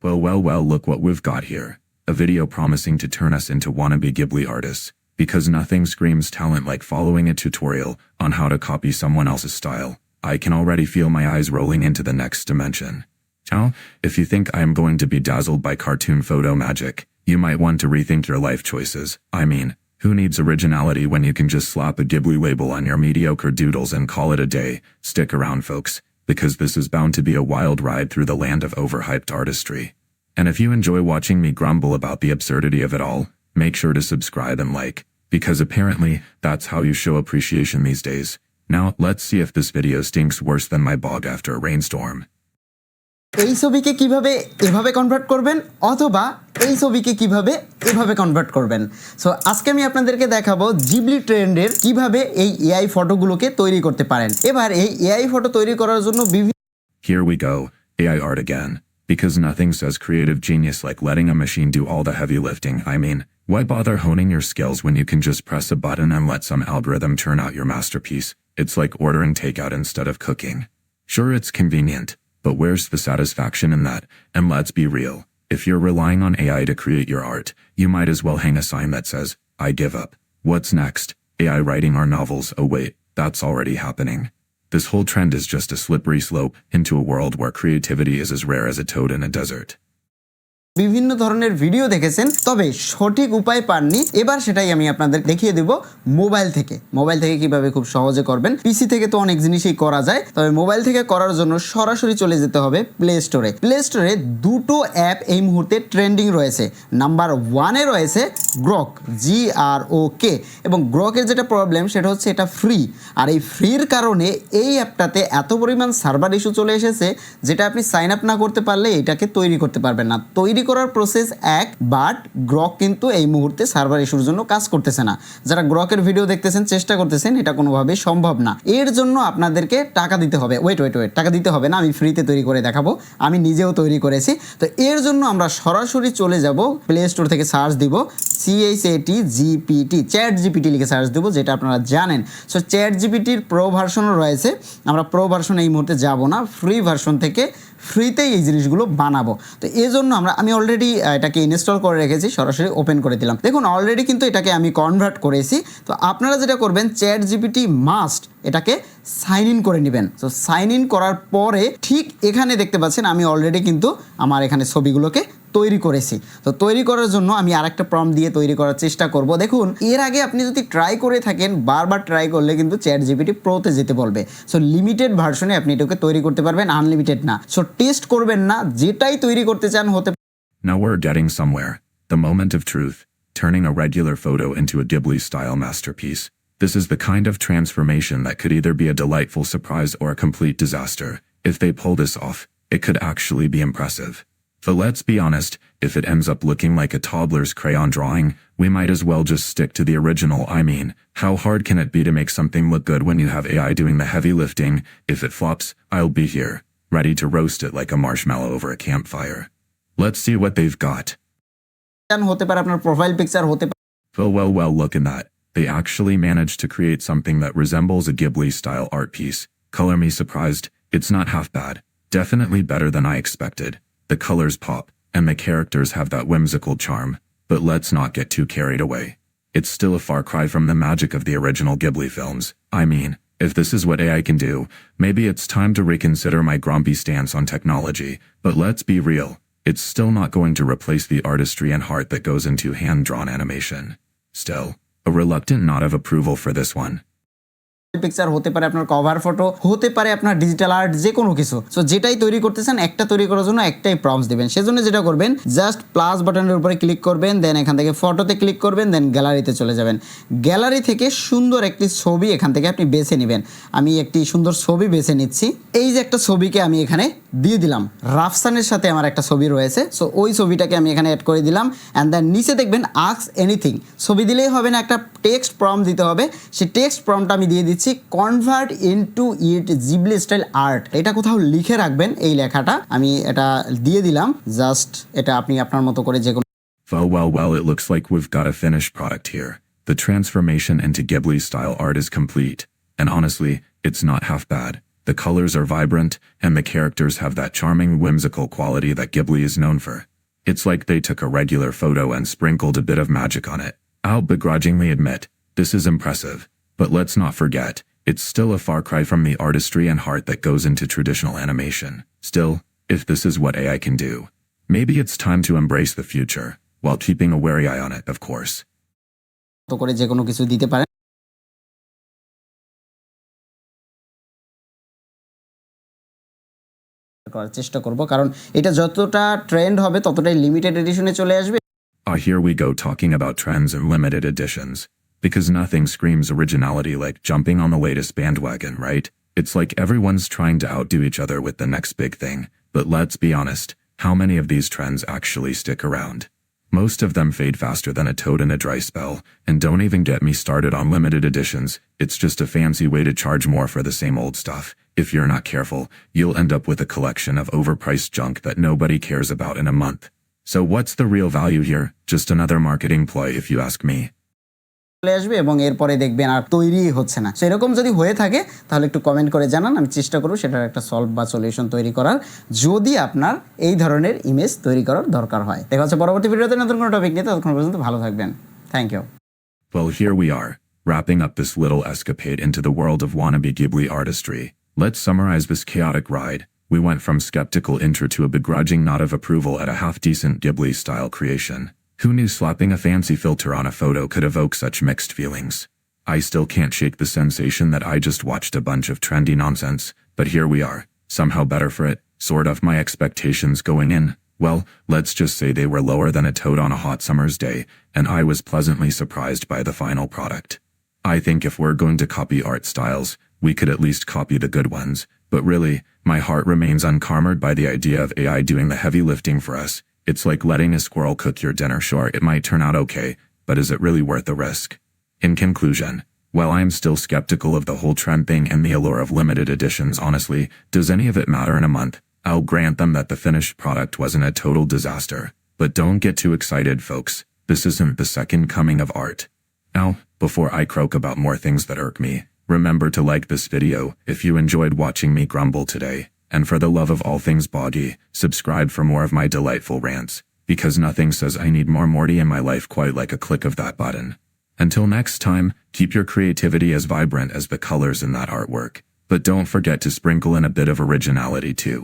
Well, look what we've got here. A video promising to turn us into wannabe Ghibli artists, because nothing screams talent like following a tutorial on how to copy someone else's style. I can already feel my eyes rolling into the next dimension. Now, if you think I am going to be dazzled by cartoon photo magic, you might want to rethink your life choices. I mean, who needs originality when you can just slap a Ghibli label on your mediocre doodles and call it a day? Stick around, folks, because this is bound to be a wild ride through the land of overhyped artistry. And if you enjoy watching me grumble about the absurdity of it all, make sure to subscribe and like, because apparently that's how you show appreciation these days. Now, let's see if this video stinks worse than my bog after a rainstorm. এই ছবিকে কিভাবে এভাবে convert করবেন অথবা এই ছবিকে কিভাবে এভাবে কনভার্ট করবেন। সো আজকে আমি আপনাদেরকে দেখাবো জিবলি ট্রেন্ডের কিভাবে এই এআই ফটোগুলোকে তৈরি করতে পারেন। এবার এই এআই ফটো তৈরি করার জন্য Here we go, AI art again. Because nothing says creative genius like letting a machine do all the heavy lifting. I mean, why bother honing your skills when you can just press a button and let some algorithm turn out your masterpiece? It's like ordering takeout instead of cooking. Sure, it's convenient, but where's the satisfaction in that? And let's be real. If you're relying on AI to create your art, you might as well hang a sign that says, I give up. What's next? AI writing our novels? Oh wait, that's already happening. This whole trend is just a slippery slope into a world where creativity is as rare as a toad in a desert. বিভিন্ন ধরনের video দেখেছেন, তবে সঠিক উপায় পাননি। এবার সেটাই আমি আপনাদের দেখিয়ে দেব মোবাইল থেকে কিভাবে খুব সহজে করবেন। পিসি থেকে তো অনেক জিনিসই করা যায়, তবে মোবাইল থেকে করার জন্য সরাসরি চলে যেতে হবে প্লে স্টোরে। দুটো অ্যাপ এই মুহূর্তে ট্রেন্ডিং রয়েছে। নাম্বার 1-এ রয়েছে গ্রক, GROK, এবং গ্রকের যেটা প্রবলেম সেটা হচ্ছে এটা ফ্রি। আর এই ফ্রির কারণে এই অ্যাপটাতে এত পরিমাণ সার্ভার ইস্যু চলে এসেছে যেটা আপনি সাইন আপ না করতে পারলে এটাকে তৈরি করতে পারবেন না। তৈরি করার প্রসেস এক, বাট গ্রক কিন্তু এই মুহূর্তে সার্ভার ইস্যুর জন্য কাজ করতেছে না। যারা গ্রকের ভিডিও দেখতেছেন, চেষ্টা করতেছেন, এটা কোনোভাবেই সম্ভব না। এর জন্য আপনাদেরকে টাকা দিতে হবে। ওয়েট, টাকা দিতে হবে না, আমি ফ্রিতে তৈরি করে দেখাবো। আমি নিজেও তৈরি করেছি। তো এর জন্য আমরা সরাসরি চলে যাব প্লে স্টোর থেকে সার্চ দিব ChatGPT, ChatGPT লিখে সার্চ দেবো, যেটা আপনারা জানেন। সো ChatGPTর প্রো ভার্সনও রয়েছে। আমরা প্রো ভার্সন এই মুহূর্তে যাব না, ফ্রি ভার্সন থেকে ফ্রিতেই এই জিনিসগুলো বানাবো। তো এই জন্য আমি অলরেডি এটাকে ইনস্টল করে রেখেছি, সরাসরি ওপেন করে দিলাম। দেখুন অলরেডি কিন্তু এটাকে আমি কনভার্ট করেছি। তো আপনারা যেটা করবেন, ChatGPT মাস্ট এটাকে সাইন ইন করে নেবেন। তো সাইন ইন করার পরে ঠিক এখানে দেখতে পাচ্ছেন আমি অলরেডি কিন্তু আমার এখানে ছবিগুলোকে তৈরি করেছি। তো তৈরি করার জন্য আমি আরেকটা প্রম্পট দিয়ে তৈরি করার চেষ্টা করব। দেখুন এর আগে আপনি যদি ট্রাই করে থাকেন, বারবার ট্রাই করলে কিন্তু ChatGPT প্রোতে যেতে বলবে। সো লিমিটেড ভার্সনে আপনি এটাকে তৈরি করতে পারবেন, আনলিমিটেড না। সো টেস্ট করবেন না, যেটাই তৈরি করতে চান হতে। Now we're getting somewhere. The moment of truth, turning a regular photo into a Ghibli-style masterpiece. This is the kind of transformation that could either be a delightful surprise or a complete disaster. If they pull this off, it could actually be impressive. So let's be honest, if it ends up looking like a toddler's crayon drawing, we might as well just stick to the original. I mean, how hard can it be to make something look good when you have AI doing the heavy lifting? If it flops, I'll be here, ready to roast it like a marshmallow over a campfire. Let's see what they've got. হতে পারে আপনার profile picture হতে পারে। Well, look at that. They actually managed to create something that resembles a Ghibli-style art piece. Color me surprised. It's not half bad. Definitely better than I expected. The colors pop, and the characters have that whimsical charm. But let's not get too carried away. It's still a far cry from the magic of the original Ghibli films. I mean, if this is what AI can do, maybe it's time to reconsider my grumpy stance on technology. But let's be real. It's still not going to replace the artistry and heart that goes into hand-drawn animation. Still, a reluctant nod of approval for this one. Picture হতে পারে, আপনার cover photo হতে পারে, আপনার digital art, যে কোনো কিছু। So যেটাই তৈরি করতেছেন, একটা তৈরি করার জন্য একটাই প্রম্পট দিবেন। সেজন্য যেটা করবেন, জাস্ট প্লাস বাটনের উপরে ক্লিক করবেন, দেন এখান থেকে ফটোতে ক্লিক করবেন, দেন গ্যালারিতে চলে যাবেন। গ্যালারি থেকে সুন্দর একটি ছবি এখান থেকে আপনি বেছে নেবেন। আমি একটি সুন্দর ছবি বেছে নিচ্ছি। এই যে একটা ছবিকে আমি এখানে দিয়ে দিলাম, রাফসানের সাথে আমার একটা ছবি রয়েছে। সো ওই ছবিটাকে আমি এখানে অ্যাড করে দিলাম। অ্যান্ড দেন নিচে দেখবেন আস্ক এনিথিং, ছবি দিলেই হবে না, একটা টেক্সট প্রম্পট দিতে হবে। সেই টেক্সট প্রম্পটটা আমি দিয়ে দিচ্ছি, কনভার্ট ইনটু ইট জিবলি স্টাইল আর্ট। এটা কোথাও লিখে রাখবেন, এই লেখাটা আমি এটা দিয়ে দিলাম। জাস্ট এটা আপনি আপনার মতো করে যে কোনো। Well, it looks like we've got a finished product here. The transformation into Ghibli-style art is complete. And honestly, it's not half bad. The colors are vibrant, and the characters have that charming, whimsical quality that Ghibli is known for. It's like they took a regular photo and sprinkled a bit of magic on it. I'll begrudgingly admit, this is impressive, but let's not forget, it's still a far cry from the artistry and heart that goes into traditional animation. Still, if this is what AI can do, maybe it's time to embrace the future, while keeping a wary eye on it, of course. তো করে যে কোনো কিছু দিতে পারেন করার চেষ্টা করব, কারণ এটা যতটা ট্রেন্ড হবে ততটাই লিমিটেড এডিশনে চলে আসবে। Here we go talking about trends and limited editions. Because nothing screams originality like jumping on the latest bandwagon, right? It's like everyone's trying to outdo each other with the next big thing. But let's be honest, how many of these trends actually stick around? Most of them fade faster than a toad in a dry spell, and don't even get me started on limited editions. It's just a fancy way to charge more for the same old stuff. If you're not careful, you'll end up with a collection of overpriced junk that nobody cares about in a month. So what's the real value here? Just another marketing ploy if you ask me. চলে আসবে এবং এরপরে দেখবেন আর তৈরি হচ্ছে না। So এরকম যদি হয়ে থাকে তাহলে একটু কমেন্ট করে জানান, আমি চেষ্টা করব সেটার একটা সলভ বা সলিউশন তৈরি করার, যদি আপনার এই ধরনের ইমেজ তৈরি করার দরকার হয়। দেখা হচ্ছে পরবর্তী ভিডিওতে নতুন কোনো টপিক নিয়ে, ততক্ষণ পর্যন্ত ভালো থাকবেন। Thank you. Well, here we are, wrapping up this little escapade into the world of wannabe Ghibli artistry. Let's summarize this chaotic ride. We went from skeptical intro to a begrudging nod of approval at a half-decent Ghibli-style creation. Who knew slapping a fancy filter on a photo could evoke such mixed feelings? I still can't shake the sensation that I just watched a bunch of trendy nonsense, but here we are, somehow better for it, sort of. My expectations going in, well, let's just say they were lower than a toad on a hot summer's day, and I was pleasantly surprised by the final product. I think if we're going to copy art styles, we could at least copy the good ones, but really, my heart remains uncharmed by the idea of AI doing the heavy lifting for us. It's like letting a squirrel cook your dinner. Sure, it might turn out okay, but is it really worth the risk? In conclusion, while I am still skeptical of the whole trend thing and the allure of limited editions, honestly, does any of it matter in a month? I'll grant them that the finished product wasn't a total disaster. But don't get too excited, folks. This isn't the second coming of art. Now, before I croak about more things that irk me, remember to like this video if you enjoyed watching me grumble today. And for the love of all things boggy, subscribe for more of my delightful rants, because nothing says I need more Morty in my life quite like a click of that button. Until next time, keep your creativity as vibrant as the colors in that artwork, but don't forget to sprinkle in a bit of originality too.